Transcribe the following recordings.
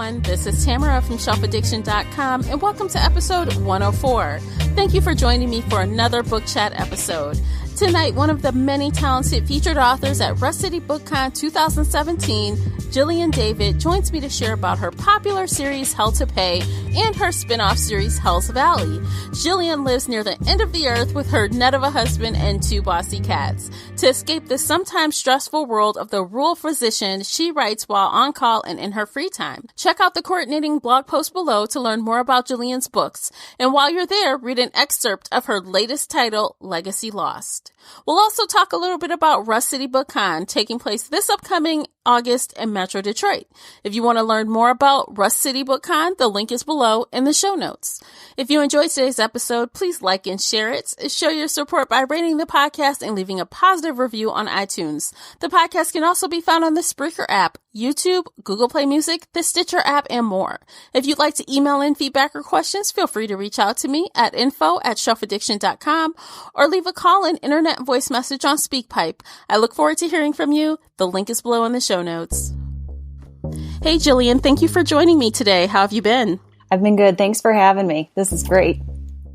everyone. This is Tamara from shelfaddiction.com, and welcome to episode 104. Thank you for joining me for another book chat episode. Tonight, one of the many talented featured authors at Rust City BookCon 2017, Jillian David, joins me to share about her popular series Hell to Pay and her spin-off series Hell's Valley. Jillian lives near the end of the earth with her nut of a husband and two bossy cats. To escape the sometimes stressful world of the rural physician, she writes while on call and in her free time. Check out the coordinating blog post below to learn more about Jillian's books. And while you're there, read an excerpt of her latest title, Legacy Lost. We'll also talk a little bit about Rust City BookCon taking place this upcoming August in Metro Detroit. If you want to learn more about Rust City BookCon, the link is below in the show notes. If you enjoyed today's episode, please like and share it. Show your support by rating the podcast and leaving a positive review on iTunes. The podcast can also be found on the Spreaker app, YouTube, Google Play Music, the Stitcher app, and more. If you'd like to email in feedback or questions, feel free to reach out to me at info@shelfaddiction.com or leave a call-in internet voice message on SpeakPipe. I look forward to hearing from you. The link is below in the show notes. Hey, Jillian, thank you for joining me today. How have you been? I've been good. Thanks for having me. This is great.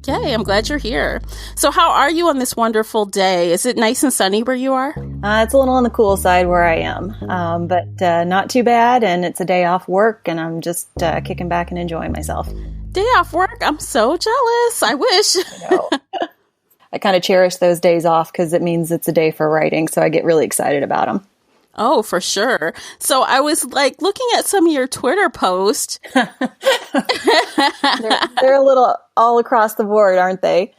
Yay, I'm glad you're here. So how are you on this wonderful day? Is it nice and sunny where you are? It's a little on the cool side where I am, but not too bad. And it's a day off work, and I'm just kicking back and enjoying myself. Day off work? I'm so jealous. I wish. I know. I kind of cherish those days off because it means it's a day for writing, so I get really excited about them. Oh, for sure. So I was like looking at some of your Twitter posts. They're a little all across the board, aren't they?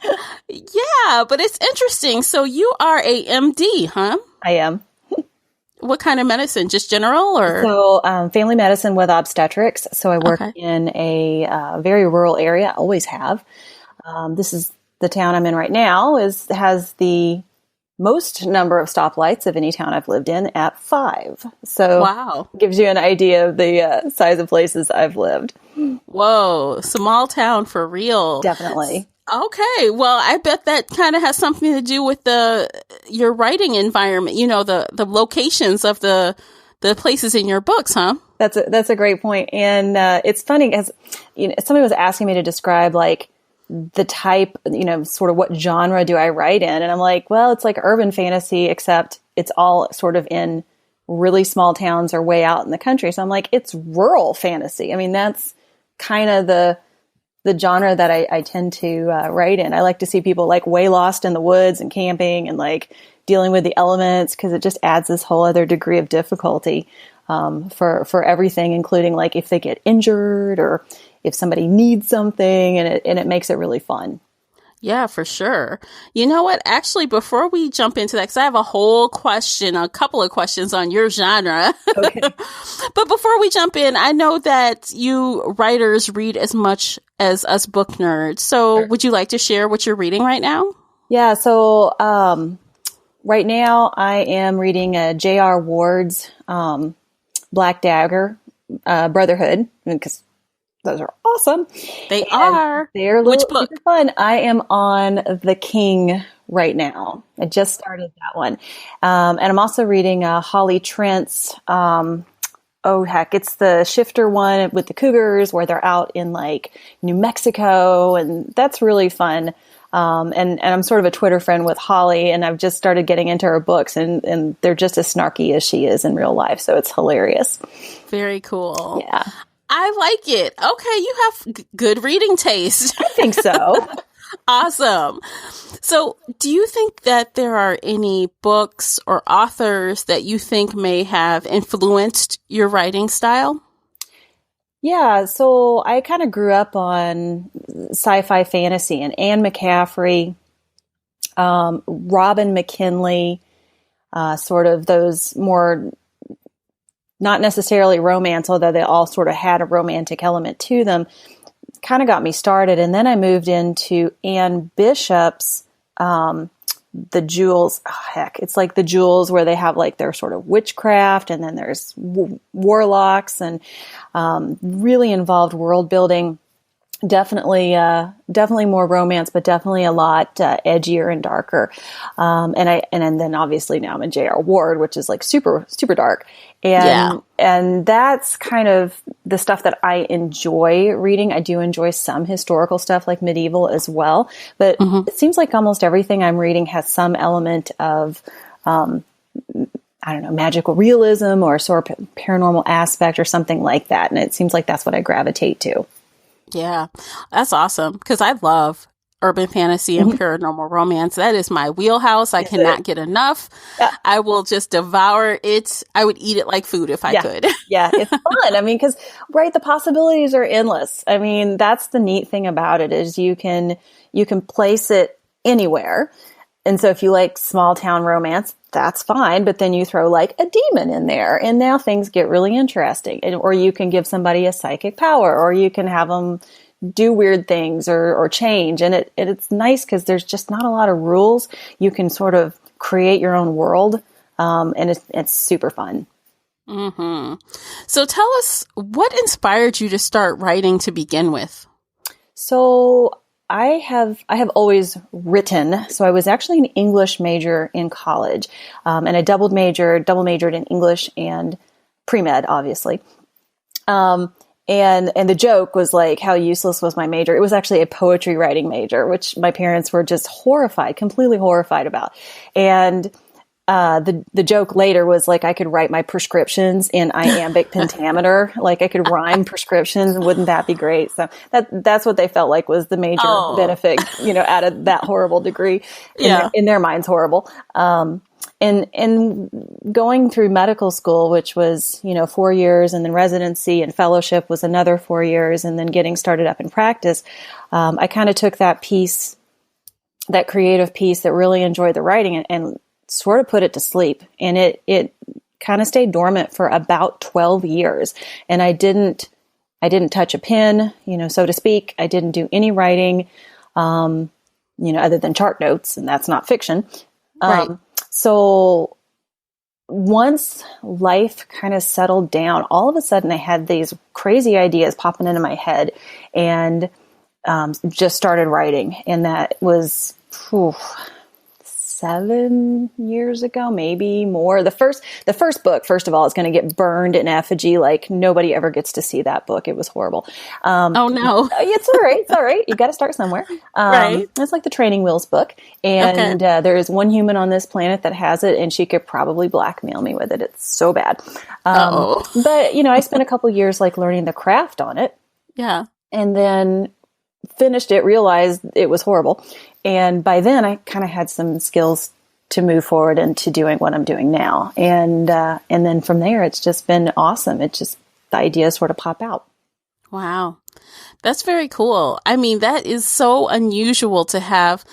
Yeah, but it's interesting. So you are a MD, huh? I am. What kind of medicine? Just general or? So family medicine with obstetrics. So I work in a very rural area. I always have. This is the town I'm in right now has the most number of stoplights of any town I've lived in at 5. So wow. Gives you an idea of the size of places I've lived. Whoa, small town for real. Definitely. Okay, well, I bet that kind of has something to do with your writing environment, you know, the locations of the places in your books, huh? That's a great point. And it's funny because somebody was asking me to describe like the type, sort of what genre do I write in? And I'm like, well, it's like urban fantasy, except it's all sort of in really small towns or way out in the country. So I'm like, it's rural fantasy. I mean, that's kind of the genre that I tend to write in. I like to see people like way lost in the woods and camping and like dealing with the elements because it just adds this whole other degree of difficulty for everything, including like if they get injured or if somebody needs something, and it makes it really fun. Yeah, for sure. You know what? Actually, before we jump into that, because I have a couple of questions on your genre. Okay. But before we jump in, I know that you writers read as much as us book nerds. So sure. Would you like to share what you're reading right now? Yeah. So right now I am reading J.R. Ward's Black Dagger Brotherhood, because those are awesome. They are. They're Which book? Super fun. I am on The King right now. I just started that one. And I'm also reading Holly Trent's, it's the shifter one with the cougars where they're out in like New Mexico. And that's really fun. And I'm sort of a Twitter friend with Holly, and I've just started getting into her books, and they're just as snarky as she is in real life. So it's hilarious. Very cool. Yeah. I like it. Okay, you have good reading taste. I think so. Awesome. So do you think that there are any books or authors that you think may have influenced your writing style? Yeah, so I kind of grew up on sci-fi fantasy, and Anne McCaffrey, Robin McKinley, sort of those more, not necessarily romance, although they all sort of had a romantic element to them, kind of got me started. And then I moved into Anne Bishop's The Jewels. Oh, heck, it's like The Jewels, where they have like their sort of witchcraft, and then there's warlocks, and really involved world building. definitely more romance, but definitely a lot edgier and darker. And then obviously now I'm in J.R. Ward, which is like super super dark, and that's kind of the stuff that I enjoy reading. I do enjoy some historical stuff like medieval as well, but it seems like almost everything I'm reading has some element of I don't know, magical realism or sort of paranormal aspect or something like that, and it seems like that's what I gravitate to. Yeah, that's awesome because I love urban fantasy and paranormal romance. That is my wheelhouse. I cannot get enough. Yeah. I will just devour it. I would eat it like food if I could. Yeah, it's fun. I mean, because, right, the possibilities are endless. I mean, that's the neat thing about it is you can place it anywhere. And so if you like small town romance, that's fine. But then you throw like a demon in there and now things get really interesting. Or you can give somebody a psychic power, or you can have them do weird things or change. And it's nice because there's just not a lot of rules. You can sort of create your own world. And it's super fun. Mm-hmm. So tell us, what inspired you to start writing to begin with? So I have always written. So I was actually an English major in college, and I double majored in English and pre-med, obviously. And the joke was like how useless was my major. It was actually a poetry writing major, which my parents were just completely horrified about. And the joke later was like I could write my prescriptions in iambic pentameter, like I could rhyme prescriptions, and wouldn't that be great? So that's what they felt like was the major benefit, out of that horrible degree. In their minds, horrible. And going through medical school, which was 4 years, and then residency and fellowship was another 4 years, and then getting started up in practice, I kind of took that piece, that creative piece that really enjoyed the writing, and sort of put it to sleep, and it kind of stayed dormant for about 12 years. And I didn't touch a pen, so to speak. I didn't do any writing, other than chart notes, and that's not fiction. Right. So once life kind of settled down, all of a sudden I had these crazy ideas popping into my head, and just started writing. And that was 7 years ago, maybe more. The first book, first of all, is going to get burned in effigy. Like nobody ever gets to see that book. It was horrible. Oh no. It's all right. It's all right. You got to start somewhere. Right. It's like the Training Wheels book. And there is one human on this planet that has it, and she could probably blackmail me with it. It's so bad. But I spent a couple years like learning the craft on it. Yeah. And then finished it, realized it was horrible. And by then I kind of had some skills to move forward into doing what I'm doing now. And then from there, it's just been awesome. It just, the ideas sort of pop out. Wow. That's very cool. I mean, that is so unusual to have,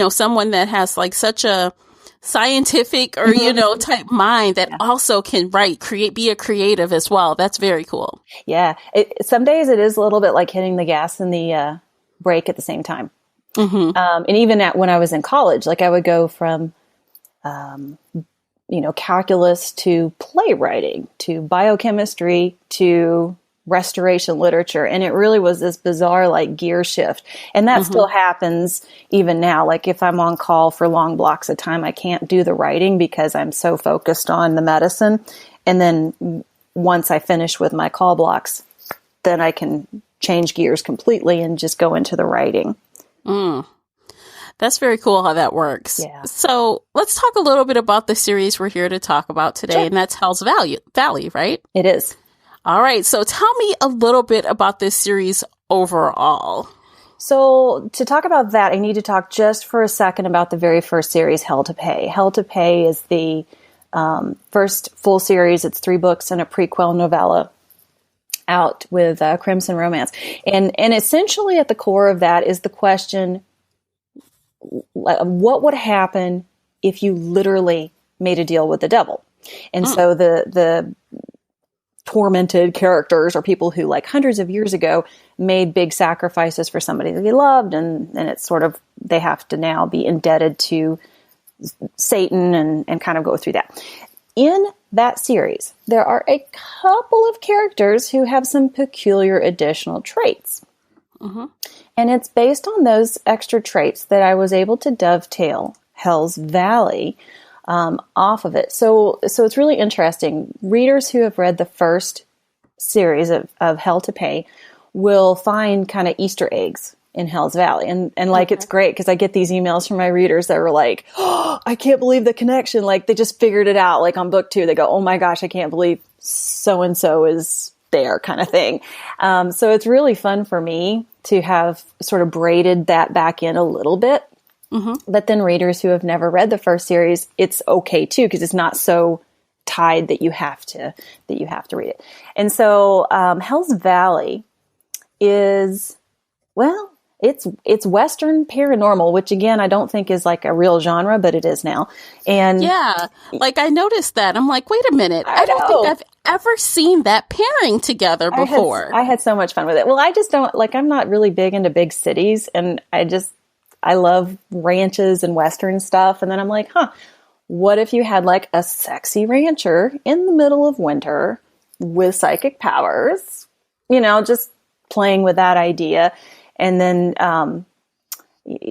someone that has like such a scientific or, type mind that also can be a creative as well. That's very cool. Yeah. Some days it is a little bit like hitting the gas and the brake at the same time. Mm-hmm. And even when I was in college, like I would go from, calculus to playwriting to biochemistry to restoration literature. And it really was this bizarre like gear shift. And that still happens even now. Like if I'm on call for long blocks of time, I can't do the writing because I'm so focused on the medicine. And then once I finish with my call blocks, then I can change gears completely and just go into the writing. That's very cool how that works. Yeah. So let's talk a little bit about the series we're here to talk about today, and that's Hell's Valley, right? It is. All right. So tell me a little bit about this series overall. So to talk about that, I need to talk just for a second about the very first series, Hell to Pay. Hell to Pay is the first full series. It's 3 books and a prequel novella out with Crimson Romance. And essentially at the core of that is the question, what would happen if you literally made a deal with the devil? And so the tormented characters are people who like hundreds of years ago made big sacrifices for somebody that they loved. And it's sort of, they have to now be indebted to Satan and kind of go through that. In that series, there are a couple of characters who have some peculiar additional traits. And it's based on those extra traits that I was able to dovetail Hell's Valley off of it. So it's really interesting. Readers who have read the first series of Hell to Pay will find kind of Easter eggs in Hell's Valley. And like, it's great because I get these emails from my readers that are like, oh, I can't believe the connection. Like, they just figured it out. Like on book 2, they go, oh my gosh, I can't believe so-and-so is there, kind of thing. So it's really fun for me to have sort of braided that back in a little bit. But then readers who have never read the first series, it's okay too, because it's not so tied that you have to read it. And so Hell's Valley is, well, it's Western paranormal, which again, I don't think is like a real genre, but it is now. And yeah, like I noticed that. I'm like, wait a minute. I don't think I've ever seen that pairing together before. I had so much fun with it. Well, I just don't, like, I'm not really big into big cities, and I love ranches and Western stuff. And then I'm like, what if you had like a sexy rancher in the middle of winter with psychic powers, just playing with that idea. And then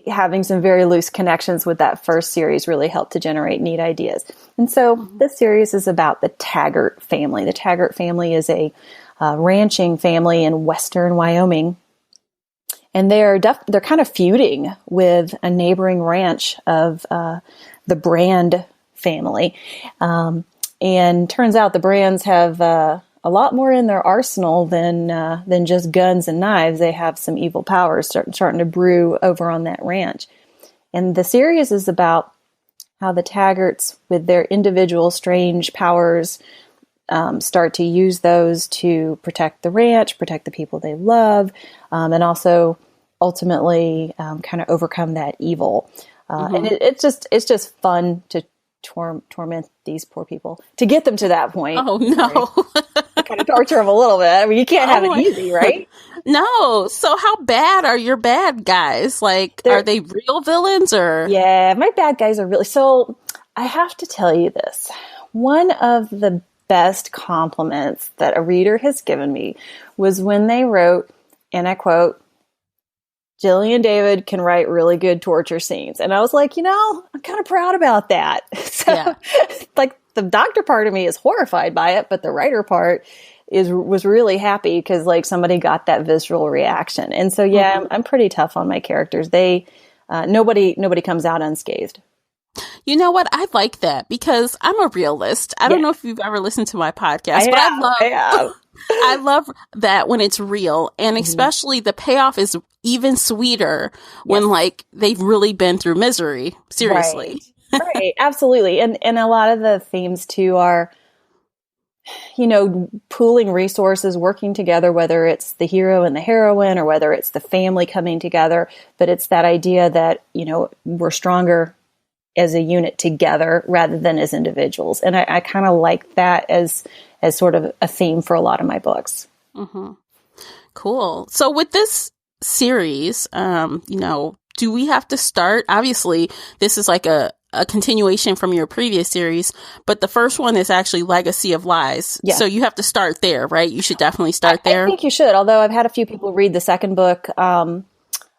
having some very loose connections with that first series really helped to generate neat ideas. And so this series is about the Taggart family. The Taggart family is a ranching family in western Wyoming. And they're kind of feuding with a neighboring ranch of the Brand family. And turns out the Brands have a lot more in their arsenal than just guns and knives. They have some evil powers starting to brew over on that ranch. And the series is about how the Taggarts, with their individual strange powers, start to use those to protect the ranch, protect the people they love, and also ultimately kind of overcome that evil. And it's just fun to torment these poor people to get them to that point. Oh no. Kind of torture them a little bit. I mean, you can't have it easy, right? No. So how bad are your bad guys? Like, are they real villains or? Yeah, my bad guys are really, so I have to tell you this. One of the best compliments that a reader has given me was when they wrote, and I quote, Jillian David can write really good torture scenes. And I was like, I'm kind of proud about that. So like the doctor part of me is horrified by it, but the writer part was really happy because like somebody got that visceral reaction. And so, I'm pretty tough on my characters. They, nobody comes out unscathed. You know what? I like that because I'm a realist. I don't know if you've ever listened to my podcast, I love that when it's real, and especially the payoff is even sweeter when like they've really been through misery. Seriously. Right. Absolutely. And a lot of the themes too are, pooling resources, working together, whether it's the hero and the heroine or whether it's the family coming together. But it's that idea that, we're stronger as a unit together rather than as individuals. And I kind of like that as sort of a theme for a lot of my books. Cool. So with this series, do we have to start? Obviously, this is like a continuation from your previous series, but the first one is actually Legacy of Lies. Yeah. So you have to start there, right? You should definitely start there. I think you should, although I've had a few people read the second book,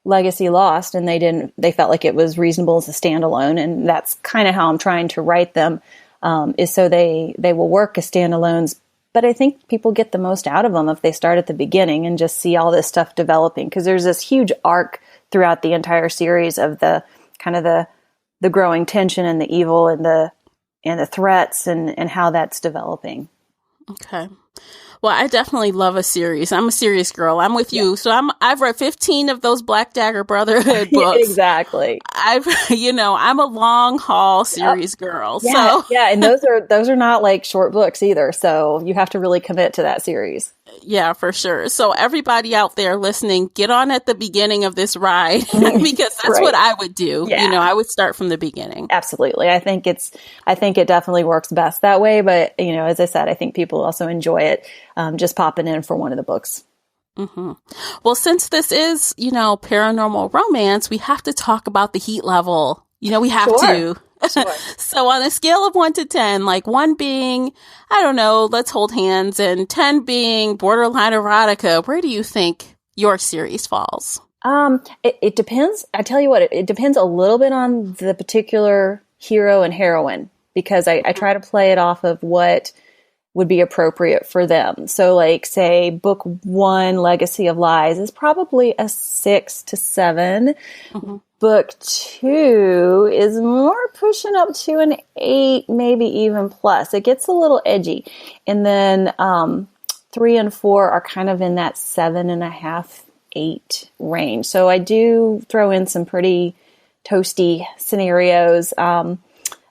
Legacy Lost, and they felt like it was reasonable as a standalone. And that's kind of how I'm trying to write them, is so they will work as standalones. But I think people get the most out of them if they start at the beginning and just see all this stuff developing. Because there's this huge arc throughout the entire series of the kind of the growing tension and the evil and the threats and how that's developing. Okay. Well, I definitely love a series. I'm a serious girl. I'm with you. So I've read 15 of those Black Dagger Brotherhood books. Exactly. I'm a long haul series girl. Yeah, so and those are not like short books either. So you have to really commit to that series. Yeah, for sure. So everybody out there listening, get on at the beginning of this ride because that's what I would do. Yeah. I would start from the beginning. Absolutely. I think it definitely works best that way. But, as I said, I think people also enjoy it just popping in for one of the books. Mm-hmm. Well, since this is, paranormal romance, we have to talk about the heat level. We have to. Sure. So on a scale of 1 to 10, like 1 being, I don't know, let's hold hands, and 10 being borderline erotica, where do you think your series falls? It depends. I tell you what, it depends a little bit on the particular hero and heroine, because I try to play it off of what would be appropriate for them. So like, say, book 1, Legacy of Lies, is probably a 6 to 7. Mm-hmm. Book 2 is more pushing up to an 8, maybe even plus. It gets a little edgy. And then 3 and 4 are kind of in that 7.5, 8 range. So I do throw in some pretty toasty scenarios.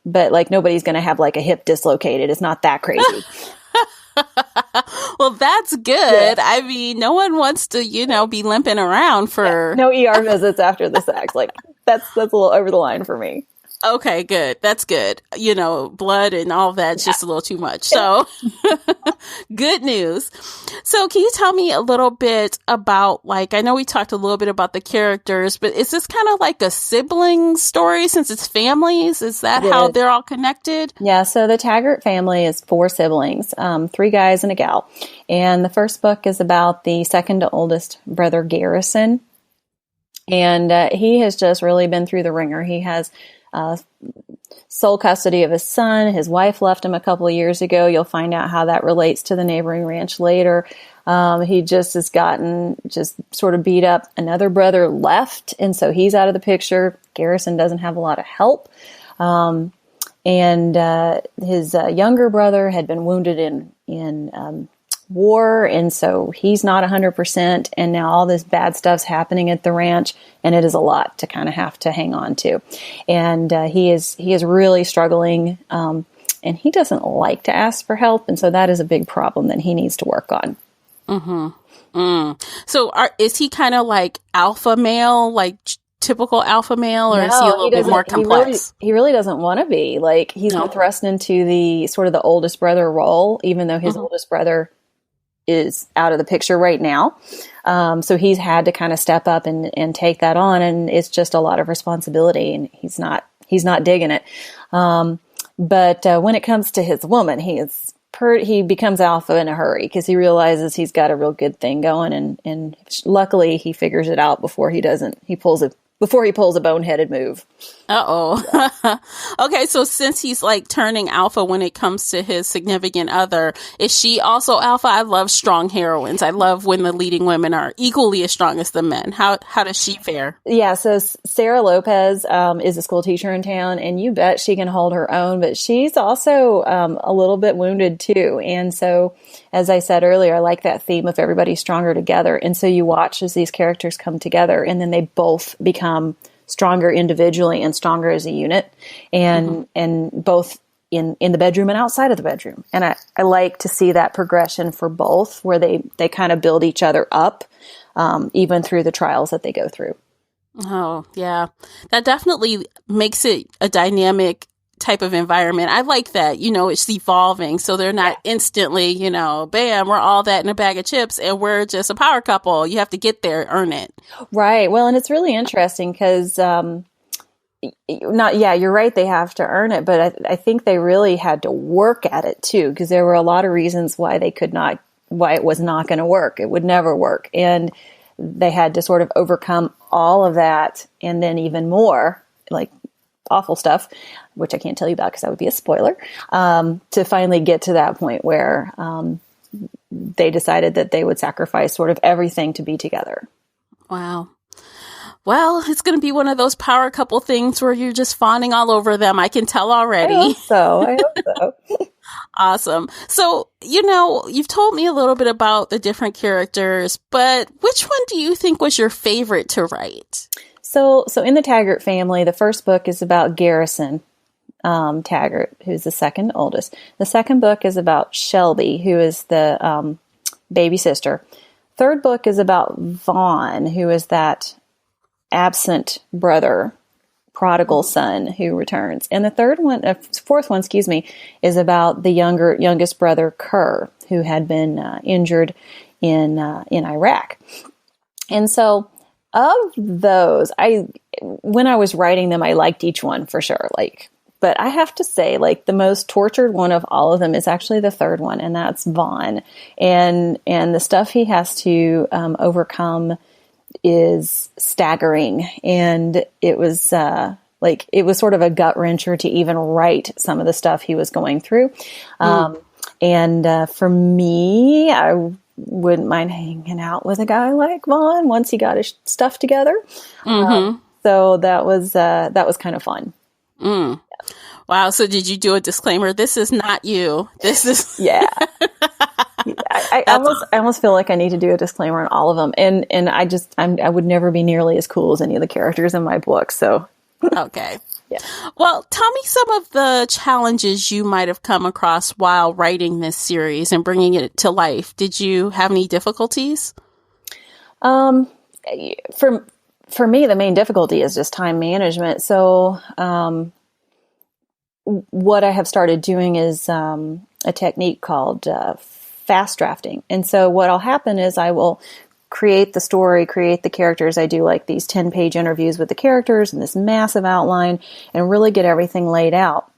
But like, nobody's going to have like a hip dislocated. It's not that crazy. Well, that's good. Yeah. I mean, no one wants to, be limping around for no ER visits after the sex. Like, that's a little over the line for me. Okay, good. That's good. Blood and all that's just a little too much. So good news. So can you tell me a little bit about, like, I know we talked a little bit about the characters, but is this kind of like a sibling story since it's families? Is that how they're all connected? Yeah. So the Taggart family is 4 siblings, 3 guys and a gal. And the first book is about the second oldest brother, Garrison. And he has just really been through the ringer. He has sole custody of his son. His wife left him a couple of years ago. You'll find out how that relates to the neighboring ranch later. He just has gotten just sort of beat up. Another brother left, and so he's out of the picture. Garrison doesn't have a lot of help. And his younger brother had been wounded in war, and so he's not 100%, and now all this bad stuff's happening at the ranch, and it is a lot to kind of have to hang on to. And he is really struggling, and he doesn't like to ask for help, and so that is a big problem that he needs to work on. Mm-hmm. So is he kind of like alpha male, like typical alpha male, or is he a little bit more complex? He really doesn't want to be. Like, he's been thrust into the sort of the oldest brother role, even though his oldest brother is out of the picture right now. So he's had to kind of step up and take that on, and it's just a lot of responsibility, and he's not digging it. But when it comes to his woman, he becomes alpha in a hurry because he realizes he's got a real good thing going, and luckily he figures it out before he pulls a boneheaded move. Uh-oh. Okay, so since he's like turning alpha when it comes to his significant other, is she also alpha? I love strong heroines. I love when the leading women are equally as strong as the men. How does she fare? Yeah, so Sarah Lopez is a school teacher in town, and you bet she can hold her own, but she's also a little bit wounded too. And so, as I said earlier, I like that theme of everybody stronger together. And so you watch as these characters come together, and then they both become stronger individually and stronger as a unit, and both in the bedroom and outside of the bedroom. And I like to see that progression for both, where they kind of build each other up, even through the trials that they go through. Oh, yeah. That definitely makes it a dynamic type of environment. I like that, it's evolving. So they're not instantly, bam, we're all that in a bag of chips and we're just a power couple. You have to get there, earn it. Right. Well, and it's really interesting because, you're right. They have to earn it, but I think they really had to work at it too, because there were a lot of reasons why it was not going to work. It would never work. And they had to sort of overcome all of that. And then even more, like, awful stuff, which I can't tell you about because that would be a spoiler, to finally get to that point where they decided that they would sacrifice sort of everything to be together. Wow. Well, it's going to be one of those power couple things where you're just fawning all over them. I can tell already. I hope so. Awesome. So, you've told me a little bit about the different characters, but which one do you think was your favorite to write? So in the Taggart family, the first book is about Garrison Taggart, who's the second oldest. The second book is about Shelby, who is the baby sister. Third book is about Vaughn, who is that absent brother, prodigal son who returns. And the fourth one, is about the youngest brother, Kerr, who had been injured in Iraq. And so, of those, when I was writing them, I liked each one for sure. Like, But I have to say, like, the most tortured one of all of them is actually the third one, and that's Vaughn. And the stuff he has to overcome is staggering. And it was it was sort of a gut wrencher to even write some of the stuff he was going through. And for me, I wouldn't mind hanging out with a guy like Vaughn once he got his stuff together. So that was kind of fun. Wow. So did you do a disclaimer? This is not you. This is yeah. I almost feel like I need to do a disclaimer on all of them, and I would never be nearly as cool as any of the characters in my book. So okay. Yeah. Well, tell me some of the challenges you might have come across while writing this series and bringing it to life. Did you have any difficulties? For me, the main difficulty is just time management. So, what I have started doing is a technique called fast drafting. And so what'll happen is I will create the story, create the characters. I do like these 10-page interviews with the characters and this massive outline and really get everything laid out.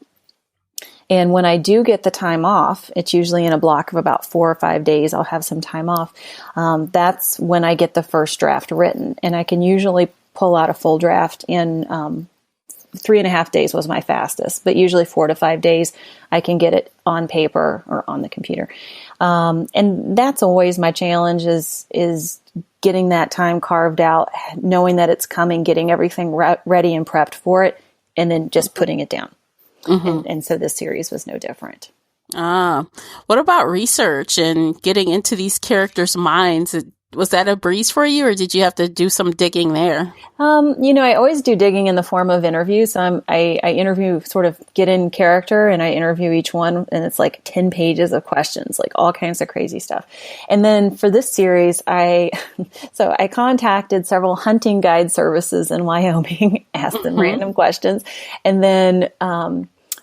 And when I do get the time off, it's usually in a block of about 4 or 5 days, I'll have some time off. That's when I get the first draft written. And I can usually pull out a full draft in 3.5 days was my fastest, but usually 4 to 5 days, I can get it on paper or on the computer. And that's always my challenge is getting that time carved out, knowing that it's coming, getting everything ready and prepped for it, and then just putting it down. And so this series was no different. What about research and getting into these characters' minds? Was that a breeze for you, or did you have to do some digging there? I always do digging in the form of interviews. I interview, sort of get in character, and I interview each one, and it's like 10 pages of questions, like all kinds of crazy stuff. And then for this series, I contacted several hunting guide services in Wyoming, asked them random questions. And then,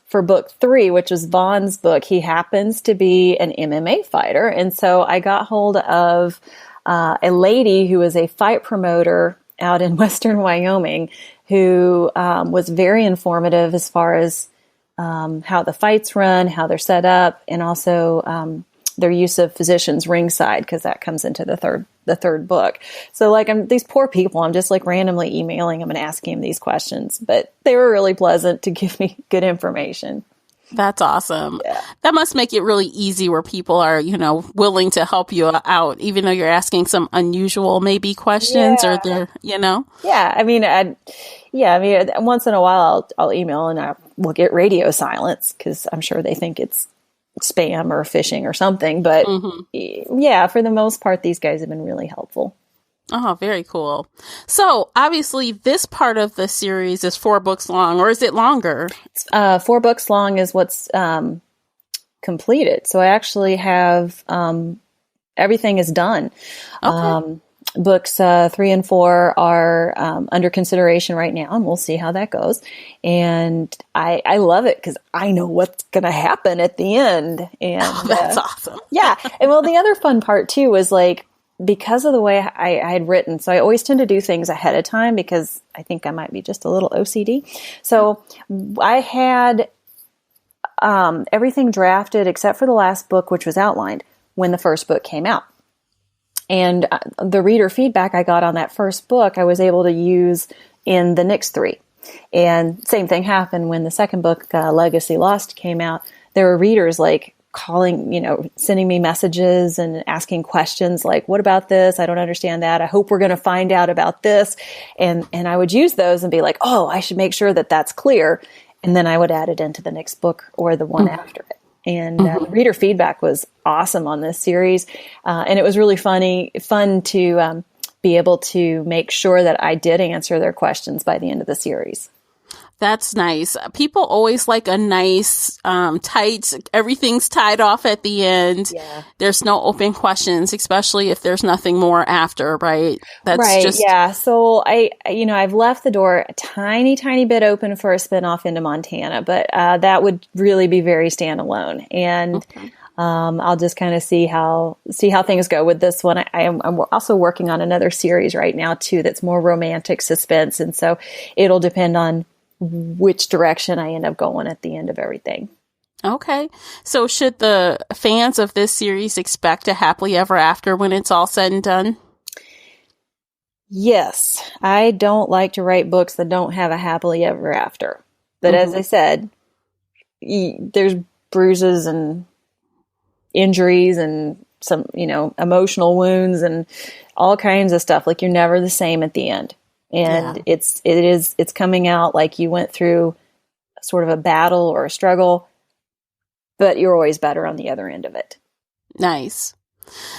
for book 3, which was Vaughn's book, he happens to be an MMA fighter. And so I got hold of a lady who was a fight promoter out in Western Wyoming who was very informative as far as how the fights run, how they're set up, and also their use of physicians ringside, because that comes into the third book. So these poor people, I'm just like randomly emailing them and asking them these questions, but they were really pleasant to give me good information. That's awesome. Yeah. That must make it really easy where people are, willing to help you out, even though you're asking some unusual maybe questions or they're, Yeah. I mean, once in a while I'll email and I will get radio silence because I'm sure they think it's spam or phishing or something. But yeah, for the most part, these guys have been really helpful. Oh, very cool. So obviously this part of the series is 4 books long, or is it longer? 4 books long is what's completed. So I actually have everything is done. Okay. Books 3 and 4 are under consideration right now, and we'll see how that goes. And I love it because I know what's going to happen at the end. And that's awesome. Yeah. And well, the other fun part too was because of the way I had written, so I always tend to do things ahead of time because I think I might be just a little OCD. So I had everything drafted except for the last book, which was outlined when the first book came out. And the reader feedback I got on that first book, I was able to use in the next 3. And same thing happened when the second book, Legacy Lost, came out. There were readers calling, sending me messages and asking questions like, what about this? I don't understand that. I hope we're going to find out about this. And I would use those and be like, oh, I should make sure that that's clear. And then I would add it into the next book or the one after it. And the reader feedback was awesome on this series. And it was really fun to be able to make sure that I did answer their questions by the end of the series. That's nice. People always like a nice, tight, everything's tied off at the end. Yeah. There's no open questions, especially if there's nothing more after, right? That's right. Yeah. So I've left the door a tiny, tiny bit open for a spinoff into Montana, but that would really be very standalone. And I'll just kind of see how things go with this one. I'm also working on another series right now too that's more romantic suspense, and so it'll depend on which direction I end up going at the end of everything. Okay. So should the fans of this series expect a happily ever after when it's all said and done? Yes. I don't like to write books that don't have a happily ever after. But as I said, there's bruises and injuries and some, emotional wounds and all kinds of stuff. Like, you're never the same at the end. And it's coming out like you went through sort of a battle or a struggle, but you're always better on the other end of it. Nice.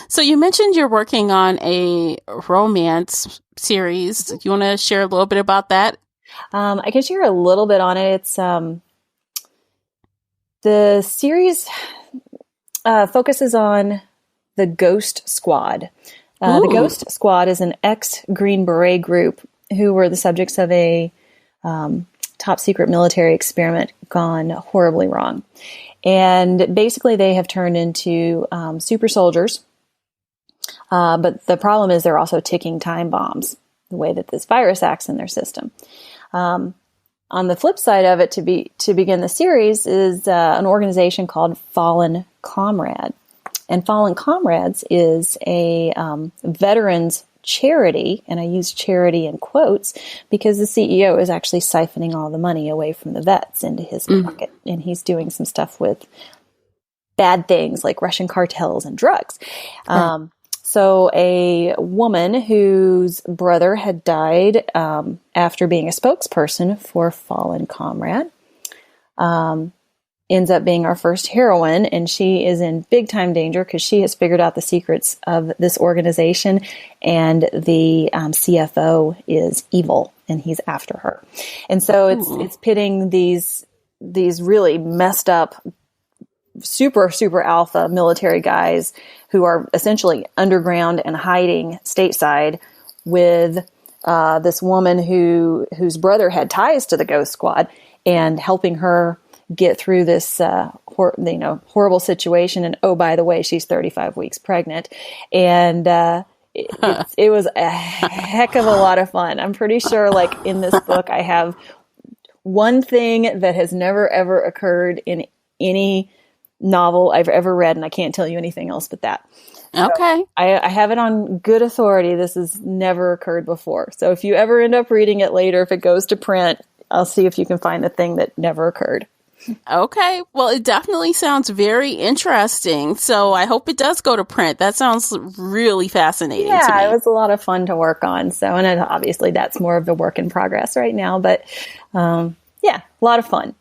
So you mentioned you're working on a romance series. Do you want to share a little bit about that? I can share a little bit on it. It's the series focuses on the Ghost Squad. The Ghost Squad is an ex-Green Beret group who were the subjects of a top secret military experiment gone horribly wrong. And basically they have turned into super soldiers. But the problem is they're also ticking time bombs, the way that this virus acts in their system. On the flip side of it, to begin the series, is an organization called Fallen Comrade. And Fallen Comrades is a veterans charity, and I use charity in quotes because the CEO is actually siphoning all the money away from the vets into his pocket, and he's doing some stuff with bad things like Russian cartels and drugs. So a woman whose brother had died after being a spokesperson for Fallen Comrade ends up being our first heroine, and she is in big time danger because she has figured out the secrets of this organization, and the CFO is evil and he's after her. And so it's pitting these really messed up super alpha military guys who are essentially underground and hiding stateside with this woman whose brother had ties to the Ghost Squad, and helping her get through this horrible situation. And oh, by the way, she's 35 weeks pregnant. And it was a heck of a lot of fun. I'm pretty sure, like, in this book, I have one thing that has never ever occurred in any novel I've ever read, and I can't tell you anything else but that. Okay. So I have it on good authority. This has never occurred before. So if you ever end up reading it later, if it goes to print, I'll see if you can find the thing that never occurred. Okay. Well, it definitely sounds very interesting. So I hope it does go to print. That sounds really fascinating to me. Yeah, it was a lot of fun to work on. So, and obviously that's more of the work in progress right now, but yeah, a lot of fun.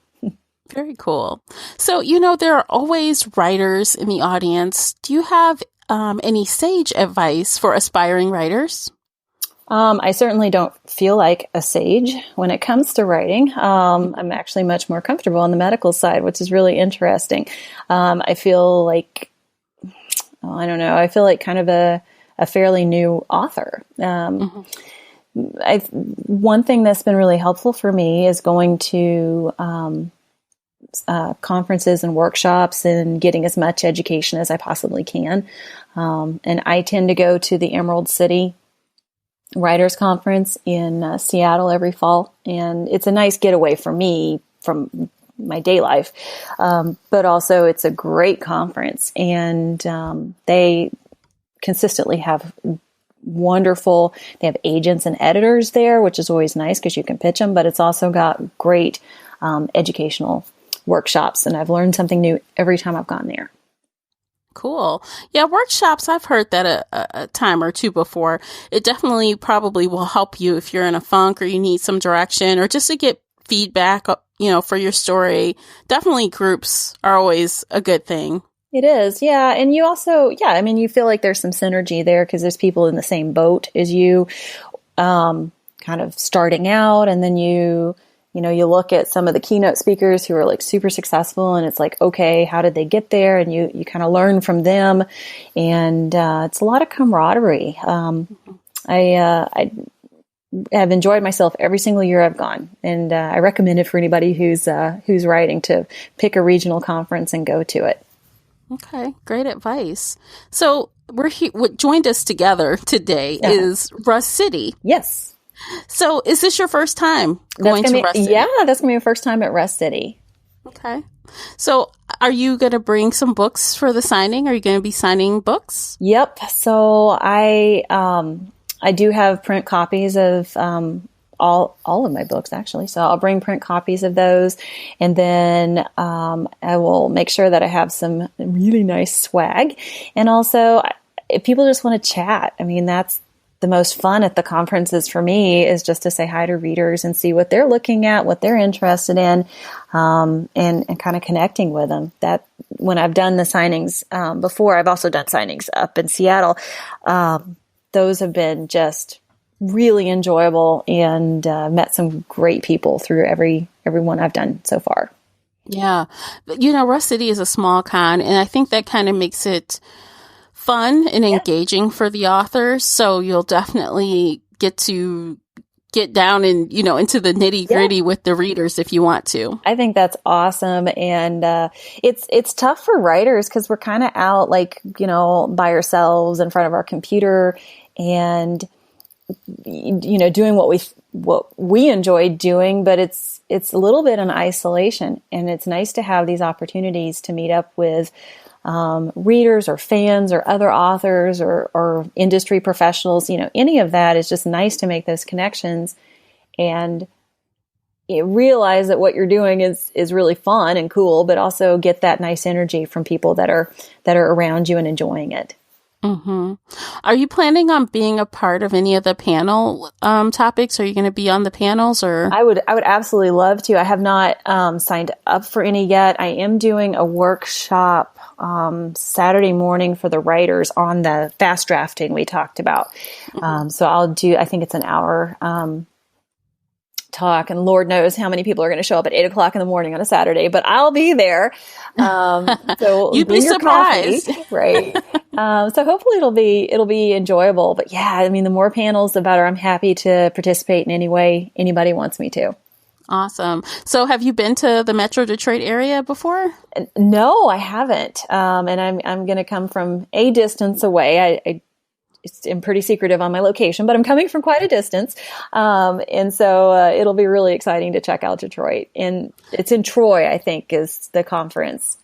Very cool. So, there are always writers in the audience. Do you have any sage advice for aspiring writers? I certainly don't feel like a sage when it comes to writing. I'm actually much more comfortable on the medical side, which is really interesting. I feel like, I don't know, I feel like kind of a fairly new author. One thing that's been really helpful for me is going to conferences and workshops and getting as much education as I possibly can. And I tend to go to the Emerald City Writers Conference in Seattle every fall, and it's a nice getaway for me from my day life. But also it's a great conference, and they consistently have they have agents and editors there, which is always nice because you can pitch them, but it's also got great educational workshops, and I've learned something new every time I've gone there. Cool. Yeah, workshops, I've heard that a time or two before. It definitely probably will help you if you're in a funk or you need some direction or just to get feedback, for your story. Definitely groups are always a good thing. It is, yeah. And you also, you feel like there's some synergy there because there's people in the same boat as you, kind of starting out, and then you look at some of the keynote speakers who are like super successful, and it's like, okay, how did they get there? And you kind of learn from them, and it's a lot of camaraderie. I have enjoyed myself every single year I've gone, and I recommend it for anybody who's writing to pick a regional conference and go to it. Okay, great advice. So what joined us together today is Russ City. Yes. So is this your first time going to Rust City? Yeah, that's going to be my first time at Rust City. Okay. So are you going to bring some books for the signing? Are you going to be signing books? Yep. So I do have print copies of all of my books, actually. So I'll bring print copies of those, and then I will make sure that I have some really nice swag. And also, if people just want to chat, I mean, that's the most fun at the conferences for me, is just to say hi to readers and see what they're looking at, what they're interested in, and kind of connecting with them. That when I've done the signings before, I've also done signings up in Seattle. Those have been just really enjoyable, and met some great people through every one I've done so far. Yeah. Rust City is a small con, and I think that kind of makes it fun and engaging for the authors. So you'll definitely get to get down and, into the nitty gritty with the readers if you want to. I think that's awesome. And it's tough for writers because we're kind of out by ourselves in front of our computer and, doing what we enjoy doing, but it's a little bit in isolation. And it's nice to have these opportunities to meet up with readers or fans or other authors or industry professionals. Any of that is just nice to make those connections and realize that what you're doing is really fun and cool, but also get that nice energy from people that are around you and enjoying it. Mm-hmm. Are you planning on being a part of any of the panel topics? Are you going to be on the panels, or? I would absolutely love to. I have not signed up for any yet. I am doing a workshop Saturday morning for the writers on the fast drafting we talked about. So I'll do, I think it's an hour talk, and Lord knows how many people are going to show up at 8:00 in the morning on a Saturday, but I'll be there. So you'd be surprised, coffee, right? So hopefully it'll be enjoyable. But yeah, I mean, the more panels, the better. I'm happy to participate in any way anybody wants me to. Awesome. So have you been to the Metro Detroit area before? No, I haven't. And I'm going to come from a distance away. I'm pretty secretive on my location, but I'm coming from quite a distance. And so it'll be really exciting to check out Detroit. And it's in Troy, I think, is the conference.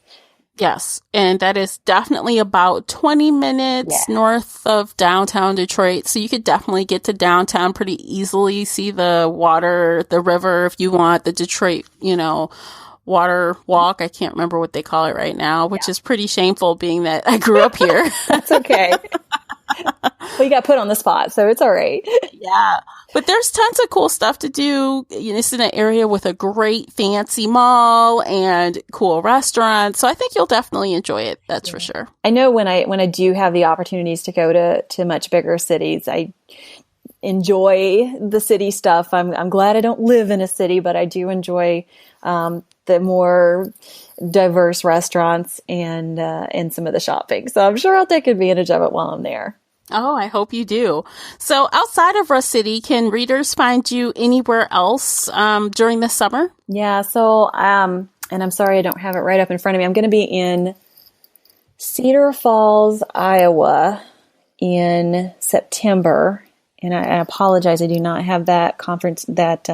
Yes. And that is definitely about 20 minutes north of downtown Detroit. So you could definitely get to downtown pretty easily, see the water, the river, if you want, the Detroit, water walk. I can't remember what they call it right now, which is pretty shameful being that I grew up here. That's okay. Well, you got put on the spot, so it's all right. Yeah. But there's tons of cool stuff to do. It's in an area with a great fancy mall and cool restaurants. So I think you'll definitely enjoy it. That's for sure. I know when I do have the opportunities to go to much bigger cities, I enjoy the city stuff. I'm glad I don't live in a city, but I do enjoy the more diverse restaurants and some of the shopping. So I'm sure I'll take advantage of it while I'm there. Oh, I hope you do. So outside of Rust City, can readers find you anywhere else during the summer? Yeah. So, and I'm sorry I don't have it right up in front of me. I'm going to be in Cedar Falls, Iowa in September. And I apologize, I do not have that conference, that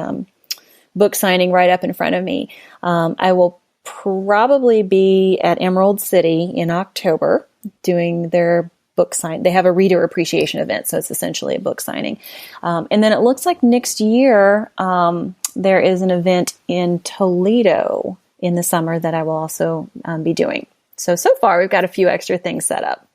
book signing right up in front of me. I will probably be at Emerald City in October doing their book sign. They have a reader appreciation event, so it's essentially a book signing. And then it looks like next year there is an event in Toledo in the summer that I will also be doing. So far we've got a few extra things set up.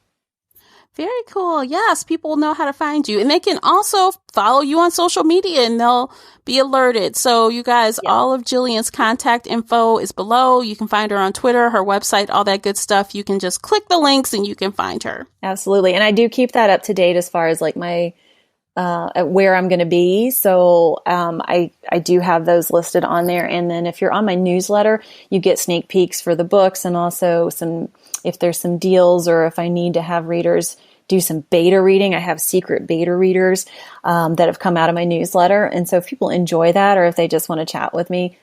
Very cool. Yes, people know how to find you. And they can also follow you on social media and they'll be alerted. So you guys, all of Jillian's contact info is below. You can find her on Twitter, her website, all that good stuff. You can just click the links and you can find her. Absolutely. And I do keep that up to date as far as like my where I'm going to be. So I do have those listed on there. And then if you're on my newsletter, you get sneak peeks for the books and also if there's some deals or if I need to have readers do some beta reading. I have secret beta readers that have come out of my newsletter. And so if people enjoy that or if they just want to chat with me,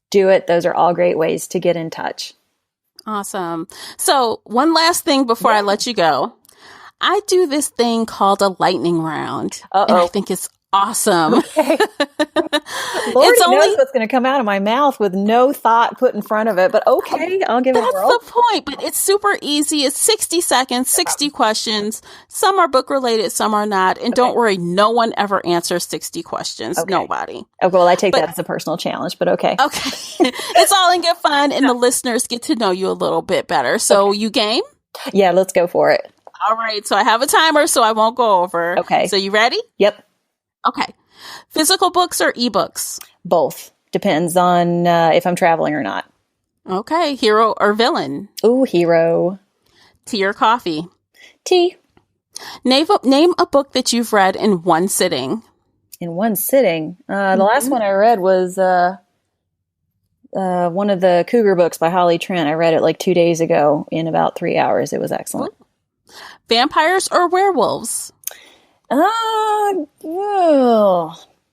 do it. Those are all great ways to get in touch. Awesome. So one last thing before I let you go. I do this thing called a lightning round. And I think it's Awesome. Okay. Lord knows what's going to come out of my mouth with no thought put in front of it, but okay, I'll give it a whirl. That's the point, but it's super easy. It's 60 seconds, 60 questions. Some are book related, some are not. And don't worry, no one ever answers 60 questions. Okay. Nobody. Oh, well, I take that as a personal challenge, but okay. Okay. It's all in good fun, and the listeners get to know you a little bit better. So you game? Yeah, let's go for it. All right. So I have a timer, so I won't go over. Okay. So you ready? Yep. Okay. Physical books or ebooks? Both. Depends on if I'm traveling or not. Okay. Hero or villain? Ooh, hero. Tea or coffee? Tea. Name a book that you've read in one sitting. In one sitting? The last one I read was one of the Cougar books by Holly Trent. I read it like 2 days ago in about 3 hours. It was excellent. Vampires or werewolves?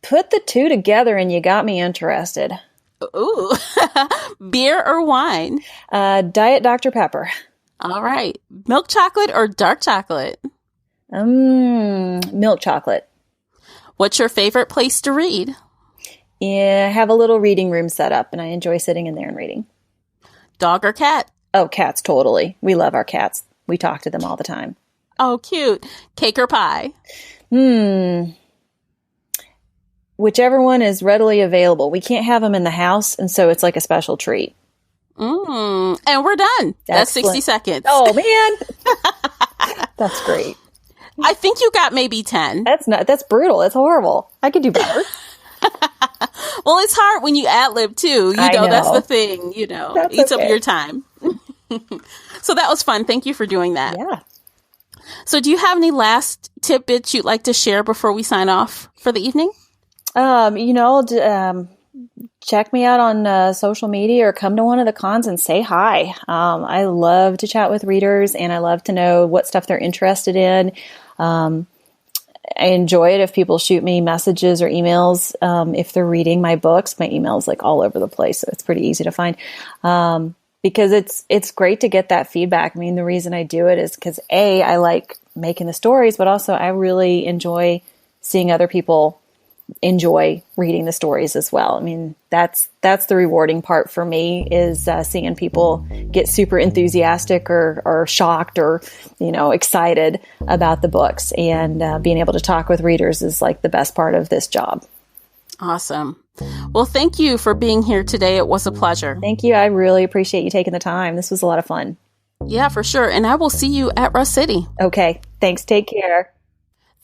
Put the two together and you got me interested. Ooh. Beer or wine? Diet Dr. Pepper. All right. Milk chocolate or dark chocolate? Milk chocolate. What's your favorite place to read? Yeah, I have a little reading room set up and I enjoy sitting in there and reading. Dog or cat? Oh, cats, totally. We love our cats. We talk to them all the time. Oh, cute. Cake or pie? Whichever one is readily available. We can't have them in the house, and so it's like a special treat. And we're done. That's 60 seconds. Oh, man. That's great. I think you got maybe 10. That's brutal. It's horrible. I could do better. Well, it's hard when you ad-lib too. You know, that's the thing, that's eats up your time. So that was fun. Thank you for doing that. Yeah. So do you have any last tidbits you'd like to share before we sign off for the evening? Check me out on social media or come to one of the cons and say hi. I love to chat with readers and I love to know what stuff they're interested in. I enjoy it if people shoot me messages or emails. If they're reading my books, my email's like all over the place. So it's pretty easy to find. Because it's great to get that feedback. I mean, the reason I do it is because I like making the stories, but also I really enjoy seeing other people enjoy reading the stories as well. I mean, that's the rewarding part for me is seeing people get super enthusiastic or shocked or, excited about the books, and being able to talk with readers is like the best part of this job. Awesome. Well, thank you for being here today. It was a pleasure. Thank you. I really appreciate you taking the time. This was a lot of fun. Yeah, for sure. And I will see you at Rust City. Okay. Thanks. Take care.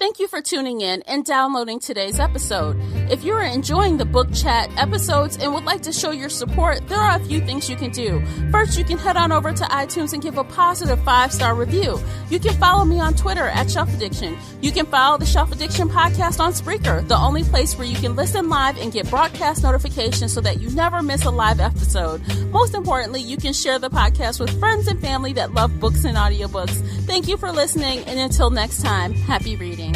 Thank you for tuning in and downloading today's episode. If you are enjoying the Book Chat episodes and would like to show your support, there are a few things you can do. First, you can head on over to iTunes and give a positive 5-star review. You can follow me on Twitter at Shelf Addiction. You can follow the Shelf Addiction podcast on Spreaker, the only place where you can listen live and get broadcast notifications so that you never miss a live episode. Most importantly, you can share the podcast with friends and family that love books and audiobooks. Thank you for listening, and until next time, happy reading.